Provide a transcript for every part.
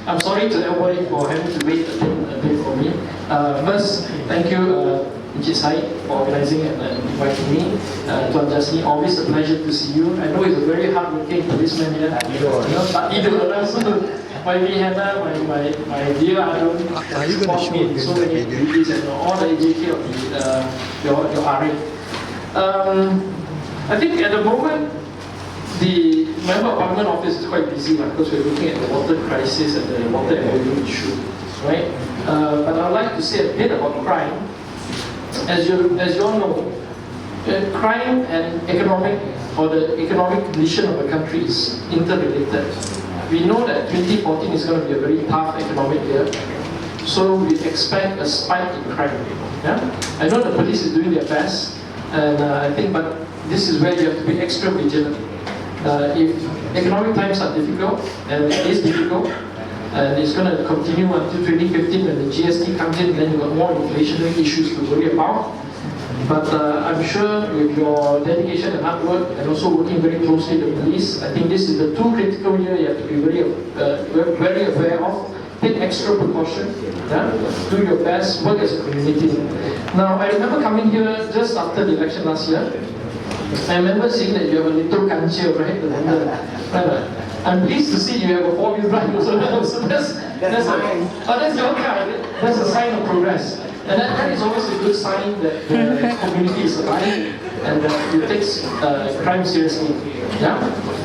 I'm sorry to everybody for having to wait a bit for me. First, thank you, Sai, for organizing and inviting me. Tuan Jasni, always a pleasure to see you. I know he's a very hard-working policeman here. Tak tidur langsung. My Hannah, my dear Adam, support me in so many activities and all the AJK of your RA. I think at the moment, the Member of Parliament office is quite busy because we're looking at the water crisis and the water MOU issue, right? But I'd like to say a bit about crime. As you all know, crime and economic, or the economic condition of a country is interrelated. We know that 2014 is going to be a very tough economic year, so we expect a spike in crime. Yeah? I know the police is doing their best, and I think, but this is where you have to be extra vigilant. If economic times are difficult, and it is difficult, and it's going to continue until 2015 when the GST comes in, then you've got more inflationary issues to worry about. But I'm sure with your dedication and hard work, and also working very closely with the police, I think this is the two critical year you have to be very aware of. Take extra precaution, yeah? Do your best, work as a community. Now, I remember coming here just after the election last year. I remember seeing that you have a little kanche right? I'm pleased to see you have a 4-wheel drive also. So that's your car. That's a sign of progress. And that is always a good sign that the community is alive and that it takes crime seriously. Yeah?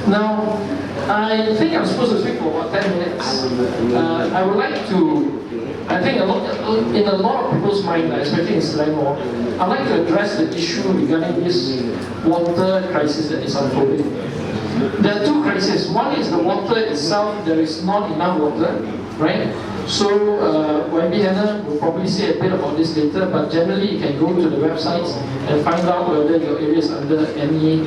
Now, I think I'm supposed to speak for about 10 minutes. I would like to, I think in a lot of people's mind, especially in Selangor, I'd like to address the issue regarding this water crisis that is unfolding. There are two crises. One is the water itself. There is not enough water, right? So, YB Hannah will probably say a bit about this later, but generally you can go to the websites and find out whether your area is under any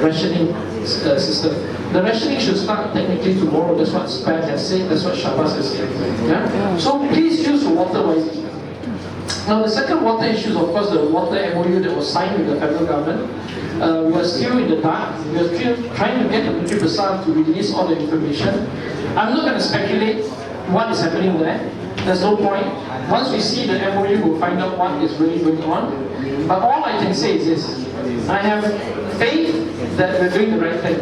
rationing system. The rationing should start technically tomorrow. That's what SPAN has said, that's what Shabazz has said. Yeah? So please use water wisely. Now the second water issue is of course the water MOU that was signed with the federal government. We are still in the dark. We are still trying to get the Menteri Besar to release all the information. I'm not going to speculate what is happening there. There's no point. Once we see the MOU, we'll find out what is really going on. But all I can say is this. I have faith that we're doing the right thing.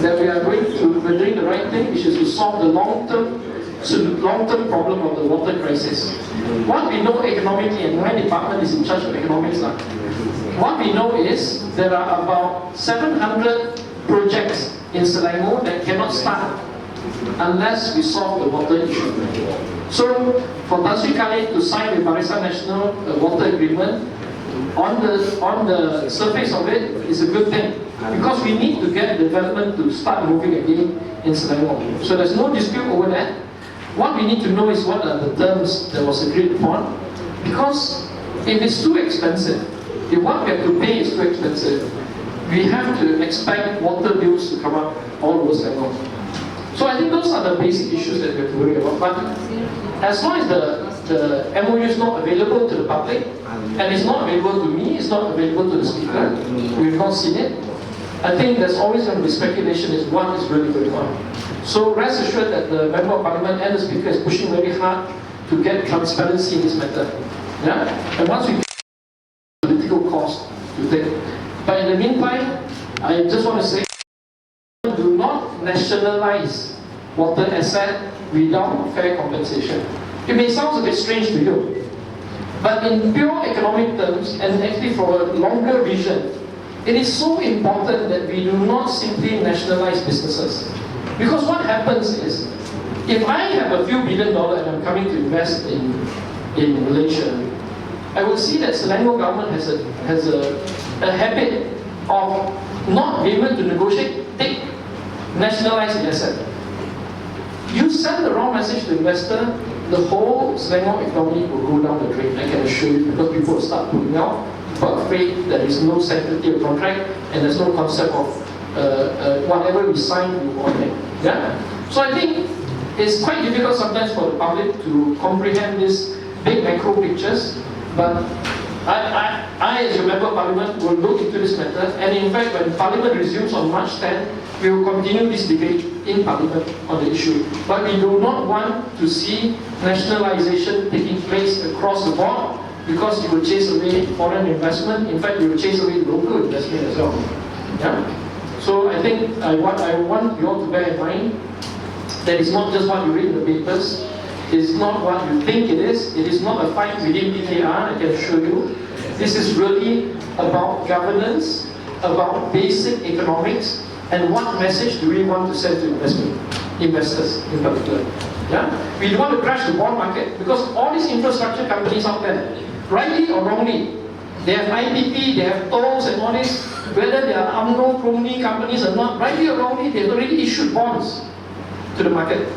That we're doing the right thing, which is to solve the long-term problem of the water crisis. What we know economically, and my department is in charge of economics now. What we know is there are about 700 projects in Selangor that cannot start unless we solve the water issue. So, for Tan Sri Khalid to sign with Barisan Nasional a water agreement, on the surface of it is a good thing because we need to get development to start moving again in Selangor. So there's no dispute over that. What we need to know is what are the terms that was agreed upon, because if it's too expensive, if what we have to pay is too expensive, we have to expect water bills to come up all over Selangor. So I think those are the basic issues that we have to worry about. But as long as the MOU is not available to the public, and it's not available to me, it's not available to the speaker, we've not seen it, I think there's always going to be speculation as what is really going on. So rest assured that the Member of Parliament and the Speaker is pushing very hard to get transparency in this matter. Yeah? And once we political cost to take. But in the meantime, I just want to say, do not nationalize water asset without fair compensation. It may sound a bit strange to you, but in pure economic terms, and actually for a longer vision, it is so important that we do not simply nationalize businesses. Because what happens is, if I have a few $1 billion and I'm coming to invest in Malaysia, I will see that Selangor government has a habit of not being able to negotiate, nationalize the asset. You send the wrong message to investor, the whole Selangor economy will go down the drain, I can assure you, because people will start pulling out, people are afraid there is no sanctity of contract, and there's no concept of whatever we sign, we want it. Yeah? So I think it's quite difficult sometimes for the public to comprehend these big macro pictures, but I, as a member of Parliament, will look into this matter, and in fact, when Parliament resumes on March 10, we will continue this debate in Parliament on the issue. But we do not want to see nationalisation taking place across the board, because it will chase away foreign investment. In fact, it will chase away local investment as well. Yeah? So I think what I want you all to bear in mind, that it's not just what you read in the papers, it's not what you think it is not a fight within PKR, I can assure you. This is really about governance, about basic economics, and what message do we want to send to investors in particular. Yeah? We don't want to crash the bond market, because all these infrastructure companies out there, rightly or wrongly, they have IPP, they have tolls and all this, whether they are UMNO, Crony companies or not, rightly or wrongly, they've already issued bonds to the market.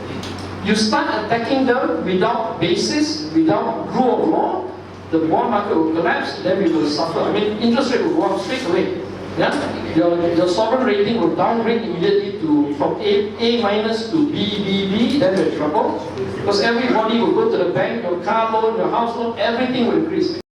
You start attacking them without basis, without rule of law, the bond market will collapse, then we will suffer. I mean, interest rate will go up straight away. Yeah? Your sovereign rating will downgrade immediately from A minus to BBB, then you're in trouble. Because everybody will go to the bank, your car loan, your house loan, everything will increase.